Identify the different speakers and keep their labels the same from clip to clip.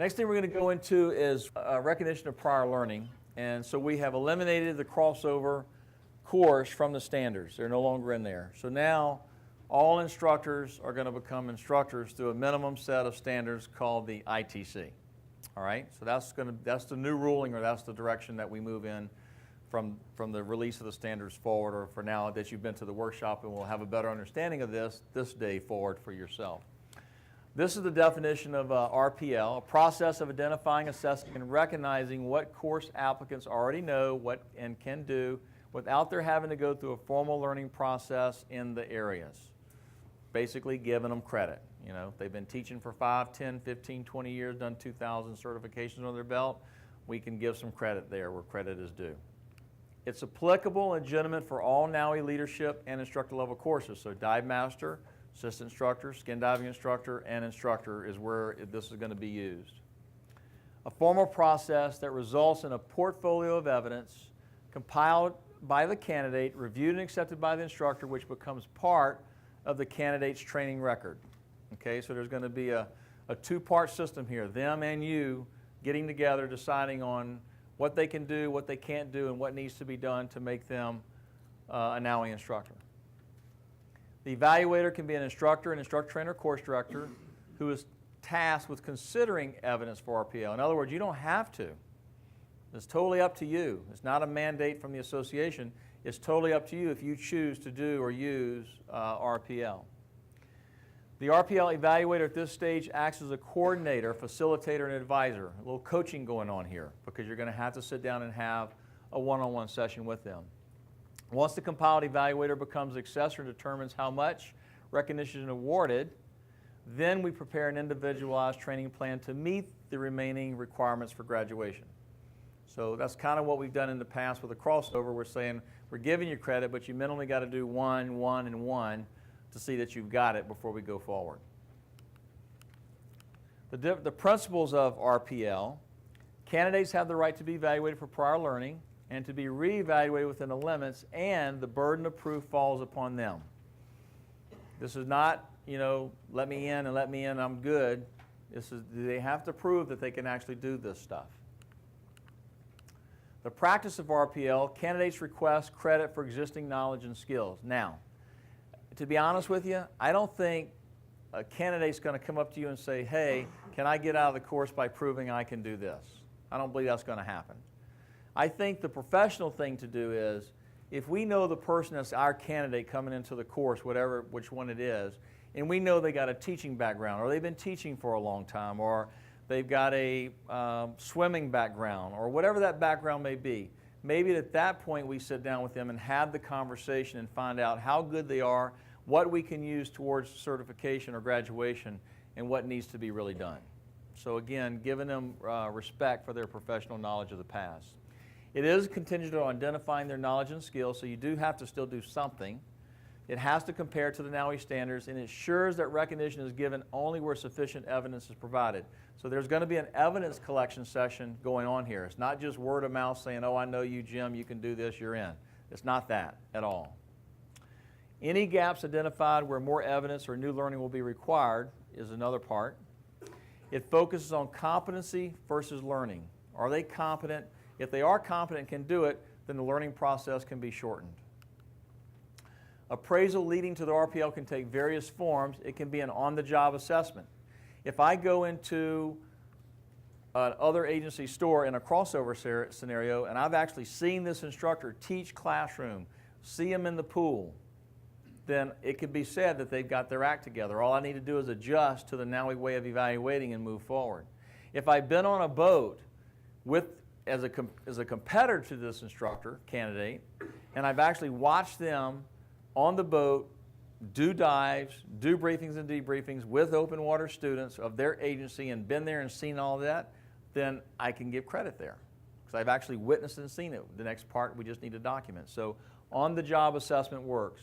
Speaker 1: Next thing we're going to go into is recognition of prior learning. And so we have eliminated the crossover course from the standards. They're no longer in there. So now all instructors are going to become instructors through a minimum set of standards called the ITC. All right? So that's the new ruling, or that's the direction that we move in from the release of the standards forward, or for now that you've been to the workshop and will have a better understanding of this day forward for yourself. This is the definition of RPL, a process of identifying, assessing, and recognizing what course applicants already know what and can do without their having to go through a formal learning process in the areas. Basically giving them credit. You know, if they've been teaching for 5, 10, 15, 20 years, done 2,000 certifications under their belt, we can give some credit there where credit is due. It's applicable and legitimate for all NAUI leadership and instructor level courses. So dive master, assistant instructor, skin diving instructor, and instructor is where this is going to be used. A formal process that results in a portfolio of evidence compiled by the candidate, reviewed and accepted by the instructor, which becomes part of the candidate's training record. Okay, so there's going to be a two-part system here, them and you getting together, deciding on what they can do, what they can't do, and what needs to be done to make them a NAUI instructor. The evaluator can be an instructor, an instructor trainer, course director who is tasked with considering evidence for RPL. In other words, you don't have to. It's totally up to you. It's not a mandate from the association. It's totally up to you if you choose to do or use RPL. The RPL evaluator at this stage acts as a coordinator, facilitator, and advisor. A little coaching going on here because you're going to have to sit down and have a one-on-one session with them. Once the compiled evaluator becomes assessor and determines how much recognition is awarded, then we prepare an individualized training plan to meet the remaining requirements for graduation. So that's kind of what we've done in the past with the crossover. We're saying we're giving you credit, but you minimally got to do 1, 1, and 1 to see that you've got it before we go forward. The principles of RPL: candidates have the right to be evaluated for prior learning and to be reevaluated within the limits, and the burden of proof falls upon them. This is not, you know, let me in, I'm good. This is, they have to prove that they can actually do this stuff. The practice of RPL: candidates request credit for existing knowledge and skills. Now, to be honest with you, I don't think a candidate's going to come up to you and say, hey, can I get out of the course by proving I can do this? I don't believe that's going to happen. I think the professional thing to do is, if we know the person that's our candidate coming into the course, which one it is, and we know they got a teaching background, or they've been teaching for a long time, or they've got a swimming background, or whatever that background may be, maybe at that point we sit down with them and have the conversation and find out how good they are, what we can use towards certification or graduation, and what needs to be really done. So again, giving them respect for their professional knowledge of the past. It is contingent on identifying their knowledge and skills, so you do have to still do something. It has to compare to the NAUI standards, and it ensures that recognition is given only where sufficient evidence is provided. So there's going to be an evidence collection session going on here. It's not just word of mouth saying, oh, I know you, Jim, you can do this, you're in. It's not that at all. Any gaps identified where more evidence or new learning will be required is another part. It focuses on competency versus learning. Are they competent? If they are competent and can do it, then the learning process can be shortened. Appraisal leading to the RPL can take various forms. It can be an on-the-job assessment. If I go into another agency store in a crossover scenario and I've actually seen this instructor teach classroom, see him in the pool, then it could be said that they've got their act together. All I need to do is adjust to the NAUI way of evaluating and move forward. If I've been on a boat as a competitor to this instructor candidate, and I've actually watched them on the boat do dives, do briefings and debriefings with open water students of their agency and been there and seen all that, then I can give credit there because I've actually witnessed and seen it. The next part we just need to document. So on-the-job assessment works.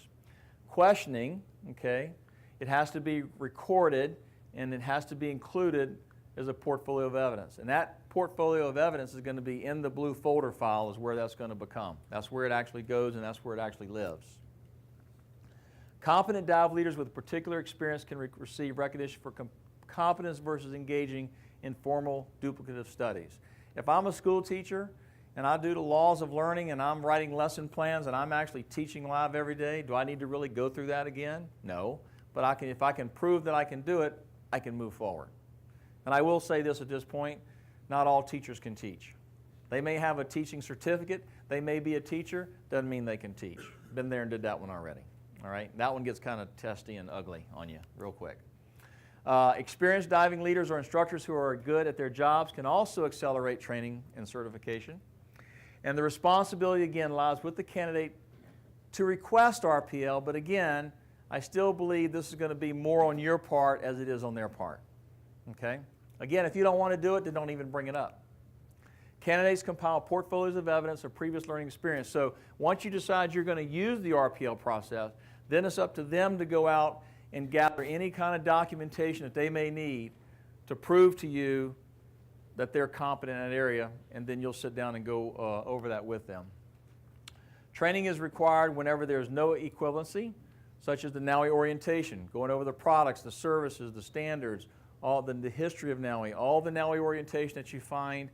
Speaker 1: Questioning, okay, it has to be recorded and it has to be included as a portfolio of evidence. And that portfolio of evidence is going to be in the blue folder file is where that's going to become. That's where it actually goes and that's where it actually lives. Competent dive leaders with particular experience can receive recognition for competence versus engaging informal duplicative studies. If I'm a school teacher and I do the laws of learning and I'm writing lesson plans and I'm actually teaching live every day, do I need to really go through that again? No. But if I can prove that I can do it, I can move forward. And I will say this at this point, not all teachers can teach. They may have a teaching certificate, they may be a teacher, doesn't mean they can teach. Been there and did that one already. All right, that one gets kind of testy and ugly on you real quick. Experienced diving leaders or instructors who are good at their jobs can also accelerate training and certification. And the responsibility, again, lies with the candidate to request RPL, but again, I still believe this is going to be more on your part as it is on their part. Okay? Again, if you don't want to do it, then don't even bring it up. Candidates compile portfolios of evidence of previous learning experience. So once you decide you're going to use the RPL process, then it's up to them to go out and gather any kind of documentation that they may need to prove to you that they're competent in that area, and then you'll sit down and go over that with them. Training is required whenever there's no equivalency, such as the NAUI orientation, going over the products, the services, the standards, all the history of NAUI, all the NAUI orientation that you find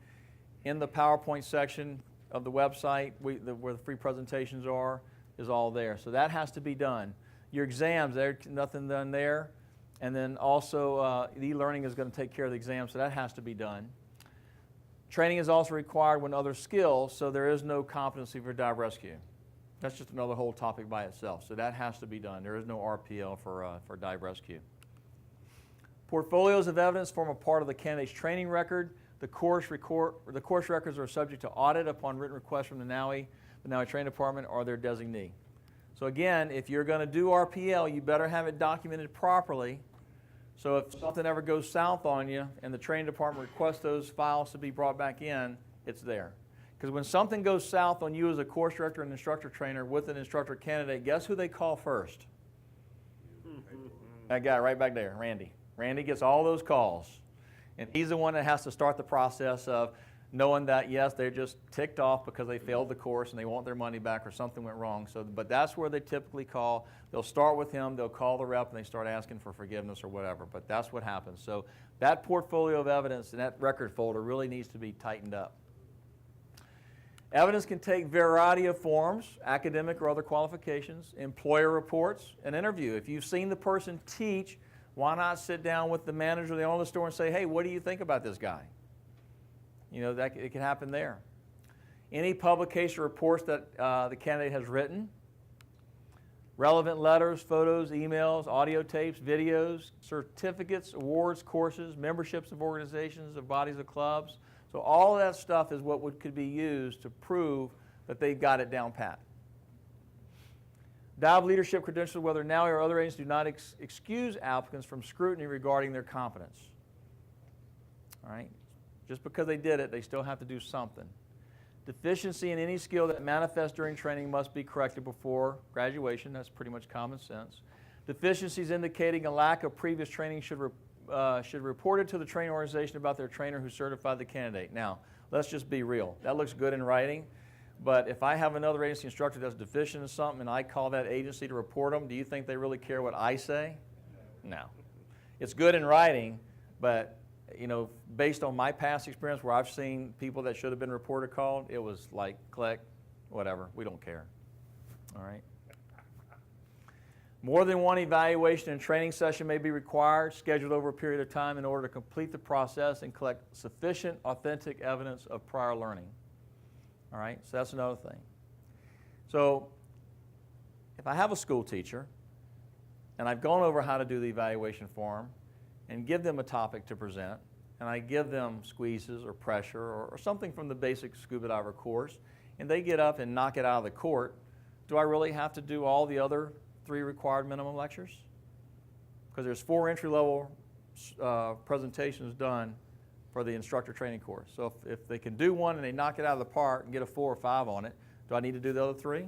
Speaker 1: in the PowerPoint section of the website where the free presentations are is all there. So that has to be done. Your exams, there's nothing done there. And then also e-learning is going to take care of the exam, so that has to be done. Training is also required when other skills, so there is no competency for dive rescue. That's just another whole topic by itself, so that has to be done. There is no RPL for dive rescue. Portfolios of evidence form a part of the candidate's training record. The course records are subject to audit upon written request from the NAUI Training Department, or their designee. So again, if you're going to do RPL, you better have it documented properly. So if something ever goes south on you and the training department requests those files to be brought back in, it's there. Because when something goes south on you as a course director and instructor trainer with an instructor candidate, guess who they call first? That guy right back there, Randy. Randy gets all those calls. And he's the one that has to start the process of knowing that, yes, they're just ticked off because they failed the course and they want their money back or something went wrong. So, but that's where they typically call. They'll start with him, they'll call the rep, and they start asking for forgiveness or whatever. But that's what happens. So that portfolio of evidence and that record folder really needs to be tightened up. Evidence can take a variety of forms, academic or other qualifications, employer reports, an interview. If you've seen the person teach, why not sit down with the manager or the owner of the store and say, hey, what do you think about this guy? You know, it can happen there. Any publication reports that the candidate has written, relevant letters, photos, emails, audio tapes, videos, certificates, awards, courses, memberships of organizations, of bodies of clubs. So all of that stuff is what could be used to prove that they've got it down pat. Dive leadership credentials, whether NAUI or other agencies, do not excuse applicants from scrutiny regarding their competence. All right? Just because they did it, they still have to do something. Deficiency in any skill that manifests during training must be corrected before graduation. That's pretty much common sense. Deficiencies indicating a lack of previous training should report it to the training organization about their trainer who certified the candidate. Now, let's just be real. That looks good in writing, but if I have another agency instructor that's deficient in something and I call that agency to report them, do you think they really care what I say? No. It's good in writing, but you know, based on my past experience where I've seen people that should have been reported called, it was like, click, whatever, we don't care. All right? More than one evaluation and training session may be required, scheduled over a period of time in order to complete the process and collect sufficient authentic evidence of prior learning. All right? So that's another thing. So if I have a school teacher and I've gone over how to do the evaluation form, and give them a topic to present, and I give them squeezes or pressure or something from the basic scuba diver course, and they get up and knock it out of the court, do I really have to do all the other 3 required minimum lectures? Because there's 4 entry-level presentations done for the instructor training course. So if they can do one and they knock it out of the park and get a 4 or 5 on it, do I need to do the other 3?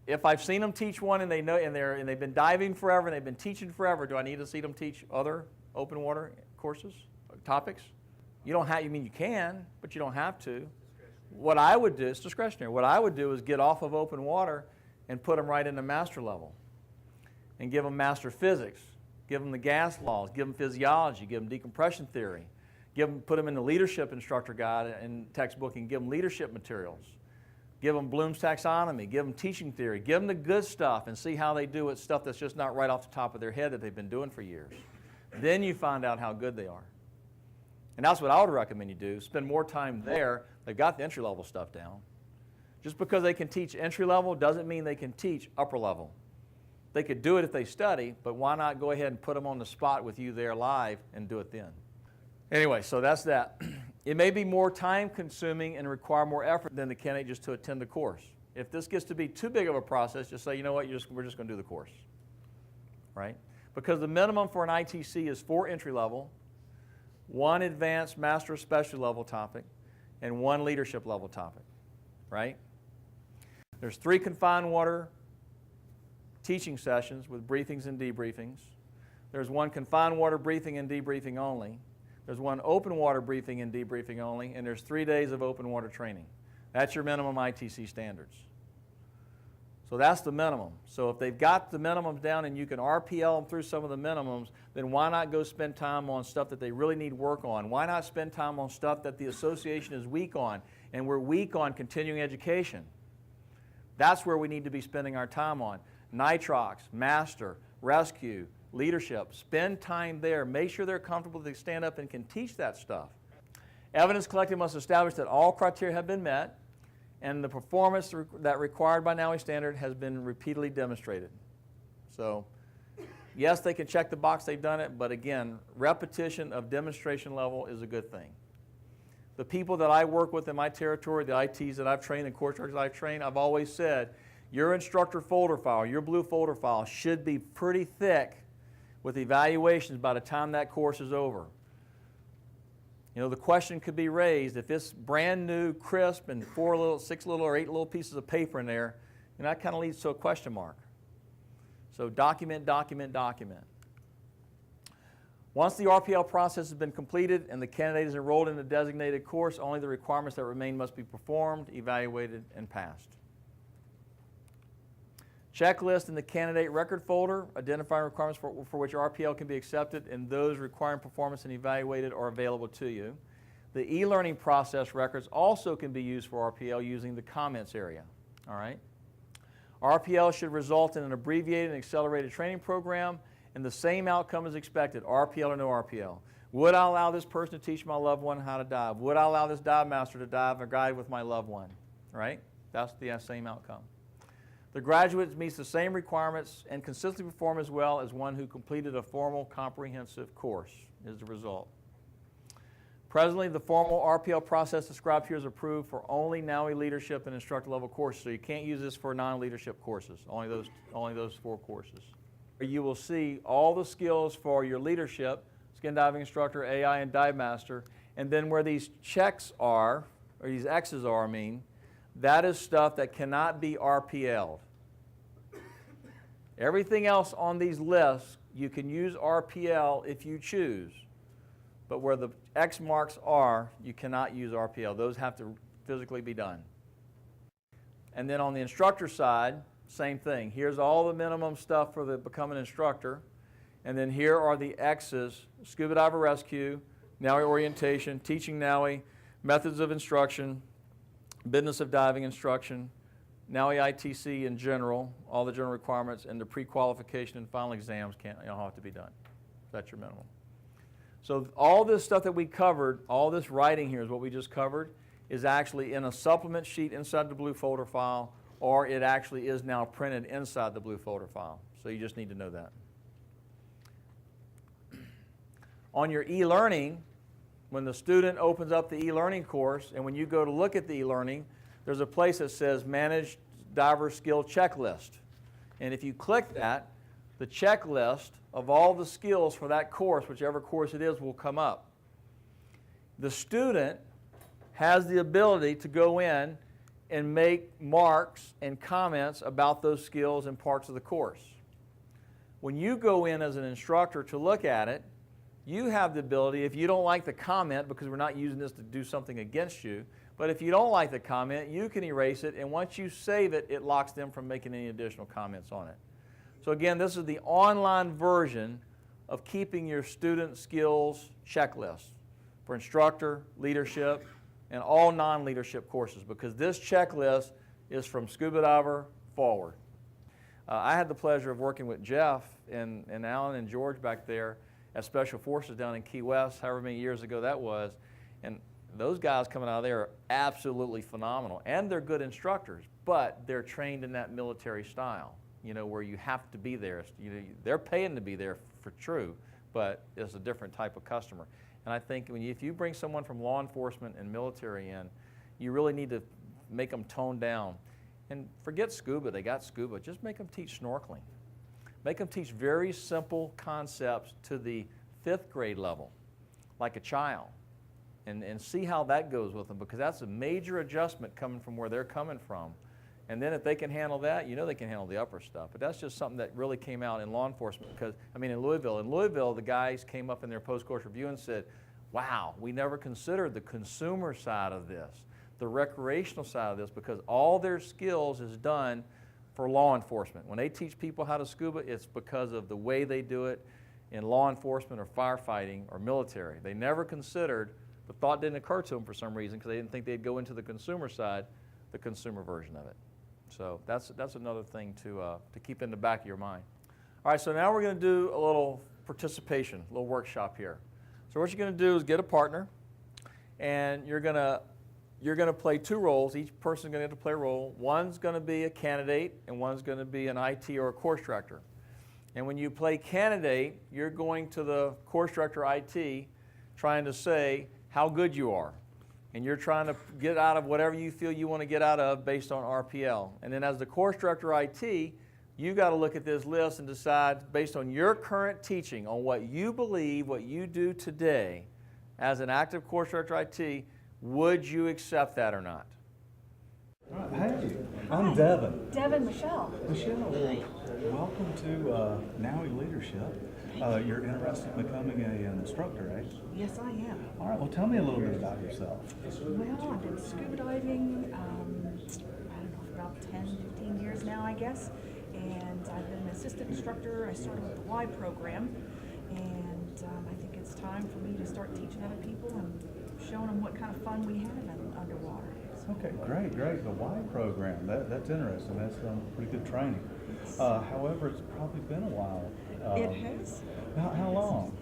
Speaker 1: If I've seen them teach one and they know and they've been diving forever and they've been teaching forever, do I need to see them teach other open water courses, topics? You don't have. You mean you can, but you don't have to. What I would do, it's discretionary. What I would do is get off of open water and put them right into master level, and give them master physics, give them the gas laws, give them physiology, give them decompression theory, put them in the leadership instructor guide and textbook and give them leadership materials. Give them Bloom's taxonomy, give them teaching theory, give them the good stuff and see how they do it, stuff that's just not right off the top of their head that they've been doing for years. Then you find out how good they are. And that's what I would recommend you do. Spend more time there. They've got the entry-level stuff down. Just because they can teach entry-level doesn't mean they can teach upper-level. They could do it if they study, but why not go ahead and put them on the spot with you there live and do it then? Anyway, so that's that. It may be more time-consuming and require more effort than the candidate just to attend the course. If this gets to be too big of a process, just say, you know what, we're just going to do the course, right? Because the minimum for an ITC is 4 entry-level, 1 advanced master specialty level topic, and 1 leadership level topic, right? There's 3 confined water teaching sessions with briefings and debriefings. There's 1 confined water briefing and debriefing only. There's 1 open water briefing and debriefing only, and there's 3 days of open water training. That's your minimum ITC standards. So that's the minimum. So if they've got the minimums down and you can RPL them through some of the minimums, then why not go spend time on stuff that they really need work on? Why not spend time on stuff that the association is weak on, and we're weak on continuing education? That's where we need to be spending our time on. Nitrox, master, rescue, leadership. Spend time there. Make sure they're comfortable to stand up and can teach that stuff. Evidence collected must establish that all criteria have been met and the performance that required by NAUI standard has been repeatedly demonstrated. So, yes, they can check the box, they've done it, but again, repetition of demonstration level is a good thing. The people that I work with in my territory, the ITs that I've trained and course directors I've trained, I've always said, your instructor folder file, your blue folder file should be pretty thick with evaluations by the time that course is over. You know, the question could be raised, if it's brand new, crisp, and 6 little or 8 little pieces of paper in there, and that kind of leads to a question mark. So document, document, document. Once the RPL process has been completed and the candidate is enrolled in the designated course, only the requirements that remain must be performed, evaluated, and passed. Checklist in the candidate record folder, identifying requirements for which RPL can be accepted, and those requiring performance and evaluated are available to you. The e-learning process records also can be used for RPL using the comments area. All right? RPL should result in an abbreviated and accelerated training program, and the same outcome is expected, RPL or no RPL. Would I allow this person to teach my loved one how to dive? Would I allow this dive master to dive or guide with my loved one? Right? That's the same outcome. The graduate meets the same requirements and consistently perform as well as one who completed a formal comprehensive course is the result. Presently, the formal RPL process described here is approved for only NAUI leadership and instructor level courses, so you can't use this for non-leadership courses, only those 4 courses. You will see all the skills for your leadership, skin diving instructor, AI, and dive master, and then where these checks are, or these X's are, that is stuff that cannot be RPL'd. Everything else on these lists, you can use RPL if you choose. But where the X marks are, you cannot use RPL. Those have to physically be done. And then on the instructor side, same thing. Here's all the minimum stuff for the become an instructor. And then here are the X's, scuba diver rescue, NAUI orientation, teaching NAUI, methods of instruction, business of diving instruction, NAUI ITC in general, all the general requirements, and the pre-qualification and final exams have to be done. That's your minimum. So all this stuff that we covered, all this writing here is what we just covered, is actually in a supplement sheet inside the blue folder file, or it actually is now printed inside the blue folder file. So you just need to know that. On your e-learning, when the student opens up the e-learning course, and when you go to look at the e-learning, there's a place that says Manage Diver Skill Checklist. And if you click that, the checklist of all the skills for that course, whichever course it is, will come up. The student has the ability to go in and make marks and comments about those skills and parts of the course. When you go in as an instructor to look at it, you have the ability, if you don't like the comment, because we're not using this to do something against you, but if you don't like the comment, you can erase it, and once you save it, it locks them from making any additional comments on it. So again, this is the online version of keeping your student skills checklist for instructor, leadership, and all non-leadership courses, because this checklist is from scuba diver forward. I had the pleasure of working with Jeff and Alan and George back there at Special Forces down in Key West, however many years ago that was, and those guys coming out of there are absolutely phenomenal, and they're good instructors, but they're trained in that military style, you know, where you have to be there. You know, they're paying to be there for true, but it's a different type of customer. And I think if you bring someone from law enforcement and military in, you really need to make them tone down. And forget scuba, they got scuba, just make them teach snorkeling. Make them teach very simple concepts to the 5th grade level, like a child, and see how that goes with them, because that's a major adjustment coming from where they're coming from. And then if they can handle that, you know they can handle the upper stuff. But that's just something that really came out in law enforcement, because, I mean, in Louisville, the guys came up in their post-course review and said, wow, we never considered the consumer side of this, the recreational side of this, because all their skills is done for law enforcement. When they teach people how to scuba, it's because of the way they do it in law enforcement or firefighting or military. They never considered, the thought didn't occur to them for some reason, because they didn't think they'd go into the consumer side, the consumer version of it. So that's another thing to keep in the back of your mind. All right, so now we're going to do a little participation, a little workshop here. So what you're going to do is get a partner, and you're going to play 2 roles. Each person's going to have to play a role. One's going to be a candidate, and one's going to be an IT or a course director. And when you play candidate, you're going to the course director IT trying to say how good you are. And you're trying to get out of whatever you feel you want to get out of based on RPL. And then as the course director IT, you got to look at this list and decide, based on your current teaching, on what you believe, what you do today as an active course director IT, would you accept that or not?
Speaker 2: All right, hey, I'm Devin.
Speaker 3: Devin, Michelle.
Speaker 2: Michelle, welcome to NAUI Leadership. You're interested in becoming an instructor, right?
Speaker 3: Yes, I am.
Speaker 2: All right, well, tell me a little bit about yourself.
Speaker 3: Well, I've been scuba diving, I don't know, for about 10, 15 years now, I guess. And I've been an assistant instructor. I started with the NAUI program. And I think it's time for me to start teaching other people and showing them what kind of fun we have underwater. So.
Speaker 2: Okay, great. The NAUI program, that's interesting. That's pretty good training. However, it's probably been a while.
Speaker 3: It has?
Speaker 2: How long?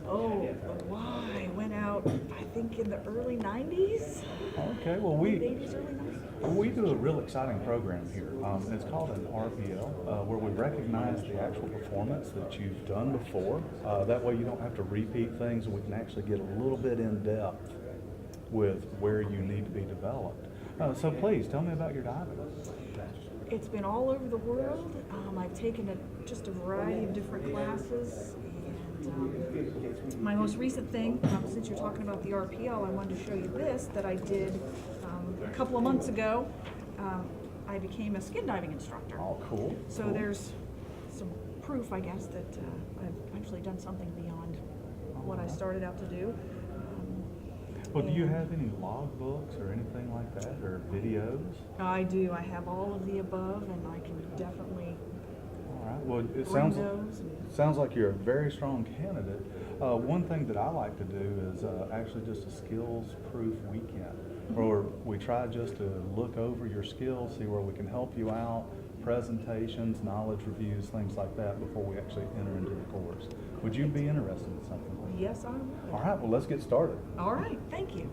Speaker 3: Oh, the NAUI went out, I think, in the early 90s.
Speaker 2: Okay, well,
Speaker 3: Late 80s, early 90s.
Speaker 2: we do a real exciting program here. It's called an RPL, where we recognize the actual performance that you've done before. That way you don't have to repeat things, and we can actually get a little bit in depth with where you need to be developed. So please, tell me about your diving.
Speaker 3: It's been all over the world. I've taken just a variety of different classes. And my most recent thing, since you're talking about the RPL, I wanted to show you this that I did a couple of months ago. I became a skin diving instructor.
Speaker 2: Oh, cool.
Speaker 3: So
Speaker 2: cool.
Speaker 3: There's some proof, I guess, that I've actually done something beyond what I started out to do.
Speaker 2: Well, do you have any log books or anything like that, or videos?
Speaker 3: I do. I have all of the above, and I can definitely
Speaker 2: All right. Well, it
Speaker 3: bring those.
Speaker 2: sounds like you're a very strong candidate. One thing that I like to do is actually just a skills-proof weekend, where we try just to look over your skills, see where we can help you out, presentations, knowledge reviews, things like that before we actually enter into the course. Would you be interested in something like that?
Speaker 3: Yes, I would.
Speaker 2: All right, well, let's get started.
Speaker 3: All right, thank you.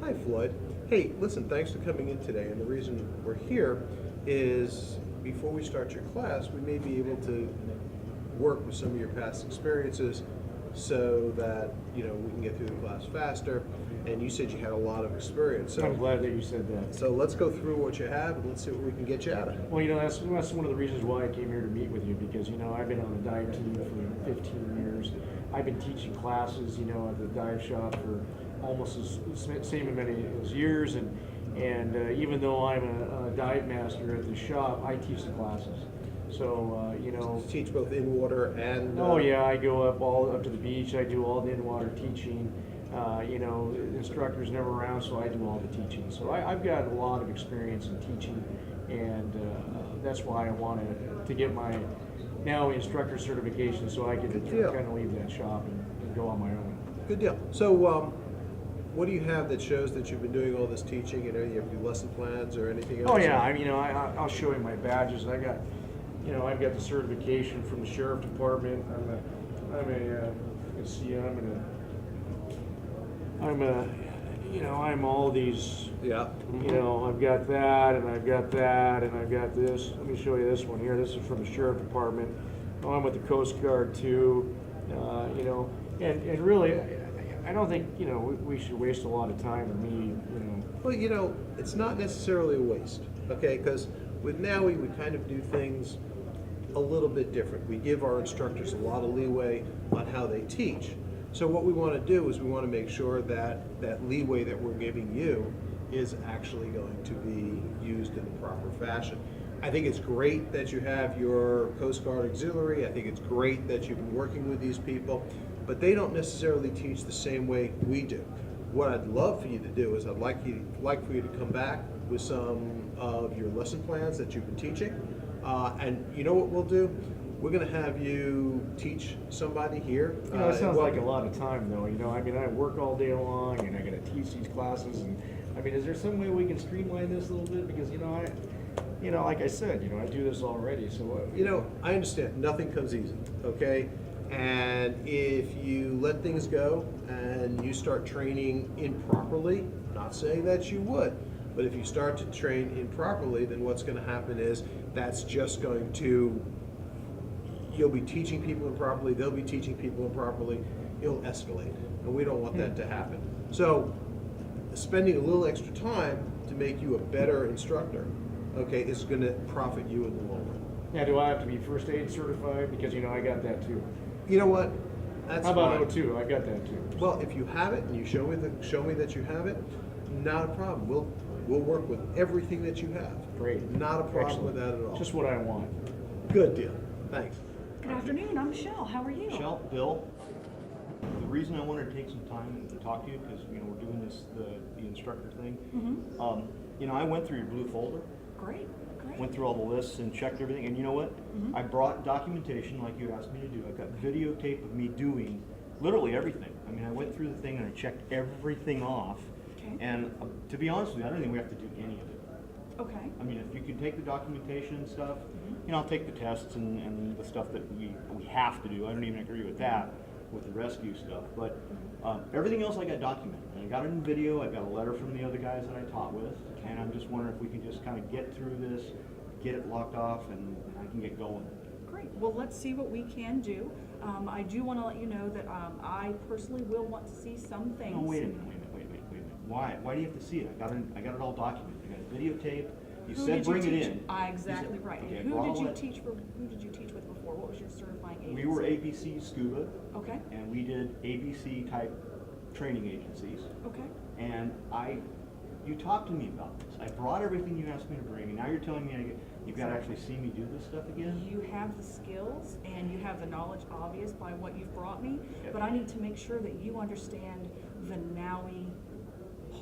Speaker 4: Hi, Floyd. Hey, listen, thanks for coming in today. And the reason we're here is before we start your class, we may be able to work with some of your past experiences so that, you know, we can get through the class faster. And you said you had a lot of experience. So
Speaker 5: I'm glad that you said that.
Speaker 4: So let's go through what you have and let's see what we can get you out of.
Speaker 5: Well, you know, that's one of the reasons why I came here to meet with you, because, you know, I've been on the dive team for 15 years. I've been teaching classes, you know, at the dive shop for almost as same many as years, and even though I'm a dive master at the shop, I teach the classes. So, you know.
Speaker 4: You teach both in water and.
Speaker 5: Oh yeah, I go up to the beach. I do all the in-water teaching. You know, the instructor's never around, so I do all the teaching. So I've got a lot of experience in teaching, and that's why I wanted to get my NAUI instructor certification, so I could
Speaker 4: Good deal.
Speaker 5: kind of leave that shop and go on my own.
Speaker 4: Good deal. So, what do you have that shows that you've been doing all this teaching? You know, you have your lesson plans or anything else?
Speaker 5: Oh yeah, I'll show you my badges. I've got the certification from the sheriff department. You can see I'm all these.
Speaker 4: Yeah.
Speaker 5: I've got that, and I've got that, and I've got this. Let me show you this one here. This is from the sheriff department. I'm with the Coast Guard too. And really, I don't think we should waste a lot of time or me.
Speaker 4: Well, it's not necessarily a waste, okay? Because with NAUI, we kind of do things a little bit different. We give our instructors a lot of leeway on how they teach. So what we want to do is we want to make sure that that leeway that we're giving you is actually going to be used in the proper fashion. I think it's great that you have your Coast Guard Auxiliary. I think it's great that you've been working with these people, but they don't necessarily teach the same way we do. What I'd love for you to do is I'd like for you to come back with some of your lesson plans that you've been teaching. And you know what we'll do? We're going to have you teach somebody here.
Speaker 5: It sounds like a lot of time, though. I work all day long, and I got to teach these classes. And is there some way we can streamline this a little bit? Because like I said, I do this already. So
Speaker 4: I understand. Nothing comes easy. Okay. And if you let things go and you start training improperly, not saying that you would, but if you start to train improperly, then what's going to happen is that's just going to, you'll be teaching people improperly, they'll be teaching people improperly, it'll escalate, and we don't want that to happen. So spending a little extra time to make you a better instructor, okay, is going to profit you in the long run.
Speaker 5: Now, do I have to be first aid certified? Because I got that too.
Speaker 4: You know what? That's
Speaker 5: How about
Speaker 4: fine.
Speaker 5: O2? I got that too.
Speaker 4: Well, if you have it and you show me that you have it, not a problem. We'll work with everything that you have.
Speaker 5: Great.
Speaker 4: Not a problem
Speaker 5: Excellent.
Speaker 4: with that at all.
Speaker 5: Just what I want.
Speaker 4: Good deal. Thanks.
Speaker 3: Good afternoon, I'm Michelle. How are you?
Speaker 6: Michelle, Bill, the reason I wanted to take some time to talk to you, because we're doing the instructor thing. I went through your blue folder,
Speaker 3: Great, great.
Speaker 6: went through all the lists and checked everything, and you know what? I brought documentation like you asked me to do. I've got videotape of me doing literally everything. I went through the thing and I checked everything off.
Speaker 3: Okay.
Speaker 6: And to be honest with you, I don't think we have to do any of it.
Speaker 3: Okay.
Speaker 6: If you can take the documentation and stuff, I'll take the tests and the stuff that we have to do. I don't even agree with that, with the rescue stuff. But everything else I got documented. And I got it in video. I got a letter from the other guys that I taught with. And I'm just wondering if we can just kind of get through this, get it locked off, and I can get going.
Speaker 3: Great. Well, let's see what we can do. I do want to let you know that I personally will want to see some things.
Speaker 6: No, wait a minute. Why? Why do you have to see it? I got it all documented. I got a videotape. You said bring it in.
Speaker 3: Exactly right.
Speaker 6: Okay,
Speaker 3: And
Speaker 6: I brought
Speaker 3: who
Speaker 6: all
Speaker 3: did
Speaker 6: that.
Speaker 3: you teach with before? What was your certifying agency?
Speaker 6: We were ABC Scuba,
Speaker 3: Okay.
Speaker 6: and we did ABC type training agencies.
Speaker 3: Okay.
Speaker 6: And you talked to me about this. I brought everything you asked me to bring, and now you're telling me you've got to actually see me do this stuff again?
Speaker 3: You have the skills and you have the knowledge obvious by what you've brought me,
Speaker 6: Yep.
Speaker 3: but I need to make sure that you understand the NAUI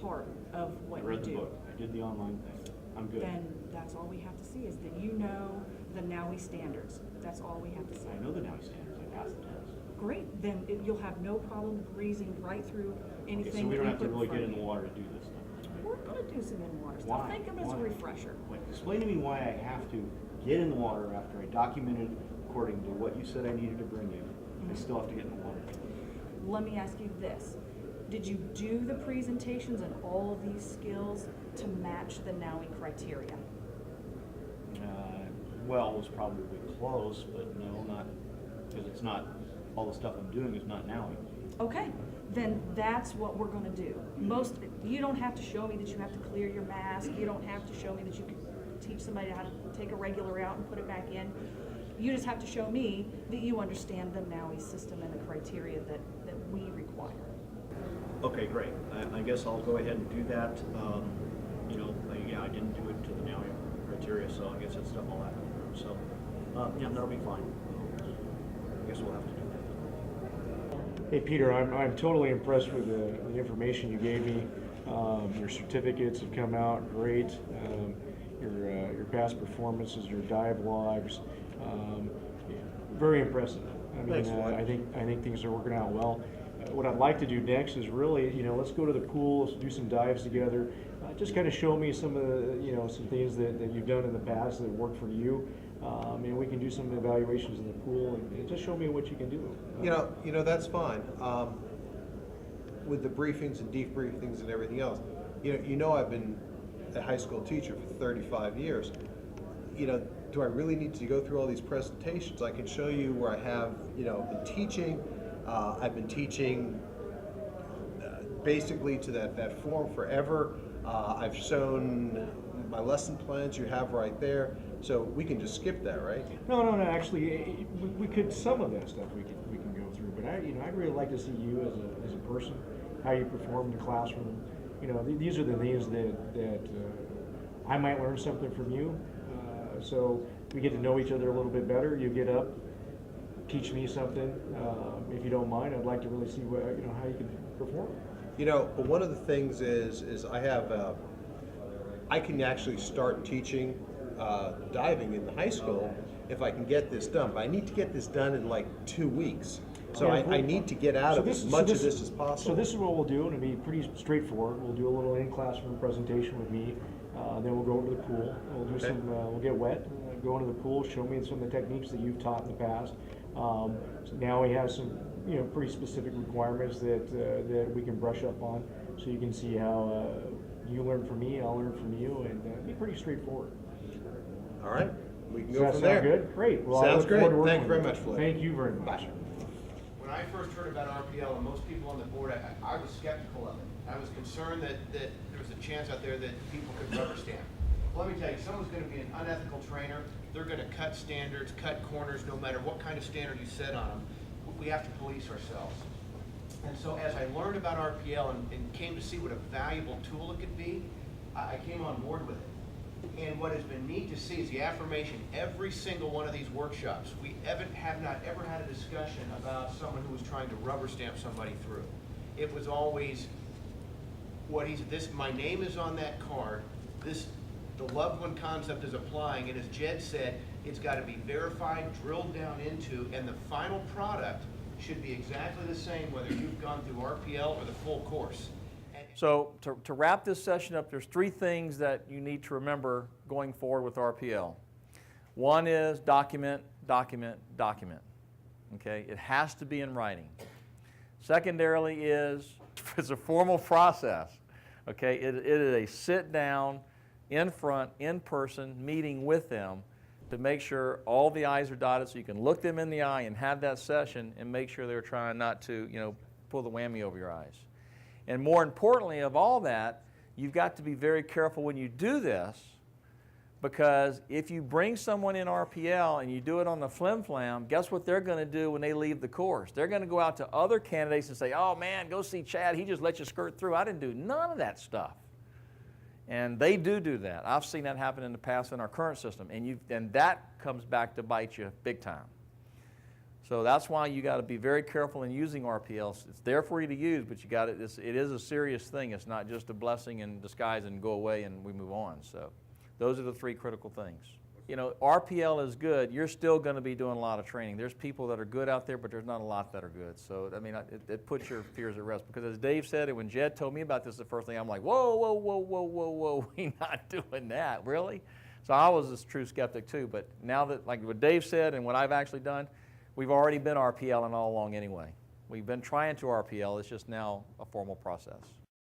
Speaker 3: part of what
Speaker 6: I read
Speaker 3: you
Speaker 6: the
Speaker 3: do.
Speaker 6: book. I did the online thing. I'm good.
Speaker 3: Then that's all we have to see is that you know the NAUI standards. That's all we have to say.
Speaker 6: I know the NAUI standards. I passed the test.
Speaker 3: Great, then you'll have no problem breezing right through
Speaker 6: Okay,
Speaker 3: anything.
Speaker 6: so we don't
Speaker 3: that
Speaker 6: have to
Speaker 3: put
Speaker 6: really
Speaker 3: front
Speaker 6: get in
Speaker 3: of
Speaker 6: the
Speaker 3: you.
Speaker 6: water to do this stuff.
Speaker 3: We're gonna do some in-water stuff.
Speaker 6: Why?
Speaker 3: Think of it as a
Speaker 6: Why?
Speaker 3: refresher.
Speaker 6: Like, explain to me why I have to get in the water after I documented according to what you said I needed to bring you. I still have to get in the water.
Speaker 3: Let me ask you this. Did you do the presentations and all of these skills to match the NAUI criteria?
Speaker 6: Well, it was probably close, but no, not, because it's not, all the stuff I'm doing is not NAUI.
Speaker 3: Okay, then that's what we're gonna do. You don't have to show me that you have to clear your mask. You don't have to show me that you can teach somebody how to take a regular out and put it back in. You just have to show me that you understand the NAUI system and the criteria that we require.
Speaker 6: Okay, great. I guess I'll go ahead and do that. I didn't do it to the NAUI criteria, so I guess that stuff I'll have to do. So, that'll be fine. I guess we'll have to do that.
Speaker 5: Hey Peter, I'm totally impressed with the information you gave me. Your certificates have come out great. Your past performances, your dive logs. very impressive. I mean,
Speaker 4: Thanks, Floyd.
Speaker 5: I think things are working out well. What I'd like to do next is really, let's go to the pool, let's do some dives together. Just kind of show me some of the, some things that you've done in the past that worked for you. And we can do some evaluations in the pool and just show me what you can do.
Speaker 4: That's fine. With the briefings and debriefings and everything else, I've been a high school teacher for 35 years. Do I really need to go through all these presentations? I can show you where I have, been teaching. I've been teaching basically to that form forever. I've shown my lesson plans you have right there. So we can just skip that, right?
Speaker 5: No. Actually, we could, some of that stuff we can go through. But I'd really like to see you as a person, how you perform in the classroom. These are the things that I might learn something from you. So we get to know each other a little bit better. You get up, teach me something. If you don't mind, I'd like to really see how you can perform.
Speaker 4: But one of the things is I can actually start teaching diving in the high school if I can get this done. But I need to get this done in like 2 weeks. So I need to get out of as much of this as possible.
Speaker 5: So this is what we'll do, and it'll be pretty straightforward. We'll do a little in-classroom presentation with me. Then we'll go over to the pool. We'll do we'll get wet, go into the pool, show me some of the techniques that you've taught in the past. So now we have some, pretty specific requirements that we can brush up on, so you can see how you learn from me, I'll learn from you, and it'll be pretty straightforward.
Speaker 4: All right, we can
Speaker 5: Does
Speaker 4: go
Speaker 5: that
Speaker 4: from
Speaker 5: sound
Speaker 4: there.
Speaker 5: good? Great. Well, I
Speaker 4: Sounds
Speaker 5: look
Speaker 4: great.
Speaker 5: forward to working
Speaker 4: Thank you very
Speaker 5: with
Speaker 4: much, Floyd.
Speaker 5: Thank you very much.
Speaker 4: Bye.
Speaker 7: When I first heard about RPL and most people on the board, I was skeptical of it. I was concerned that there was a chance out there that people could rubber stamp. Well, let me tell you, someone's going to be an unethical trainer. They're going to cut standards, cut corners, no matter what kind of standard you set on them. We have to police ourselves. And so as I learned about RPL and came to see what a valuable tool it could be, I came on board with it. And what has been neat to see is the affirmation. Every single one of these workshops, we have not ever had a discussion about someone who was trying to rubber stamp somebody through. It was always, my name is on that card, the loved one concept is applying, and as Jed said, it's got to be verified, drilled down into, and the final product should be exactly the same whether you've gone through RPL or the full course.
Speaker 1: So to wrap this session up, there's 3 things that you need to remember going forward with RPL. One is document, document, document. Okay, it has to be in writing. Secondarily is, it's a formal process. Okay, it is a sit down, in front, in person meeting with them to make sure all the I's are dotted so you can look them in the eye and have that session and make sure they're trying not to, pull the whammy over your eyes. And more importantly of all that, you've got to be very careful when you do this, because if you bring someone in RPL and you do it on the flim-flam, guess what they're going to do when they leave the course? They're going to go out to other candidates and say, oh man, go see Chad, he just let you skirt through. I didn't do none of that stuff. And they do that. I've seen that happen in the past in our current system, and that comes back to bite you big time. So that's why you got to be very careful in using RPL. It's there for you to use, but it is a serious thing. It's not just a blessing in disguise and go away and we move on. So those are the 3 critical things. RPL is good. You're still going to be doing a lot of training. There's people that are good out there, but there's not a lot that are good. So, it puts your fears at rest. Because as Dave said, and when Jed told me about this the first thing, I'm like, whoa, we're not doing that, really? So I was a true skeptic too. But now that, like what Dave said and what I've actually done, we've already been RPL and all along anyway. We've been trying to RPL. It's just now a formal process.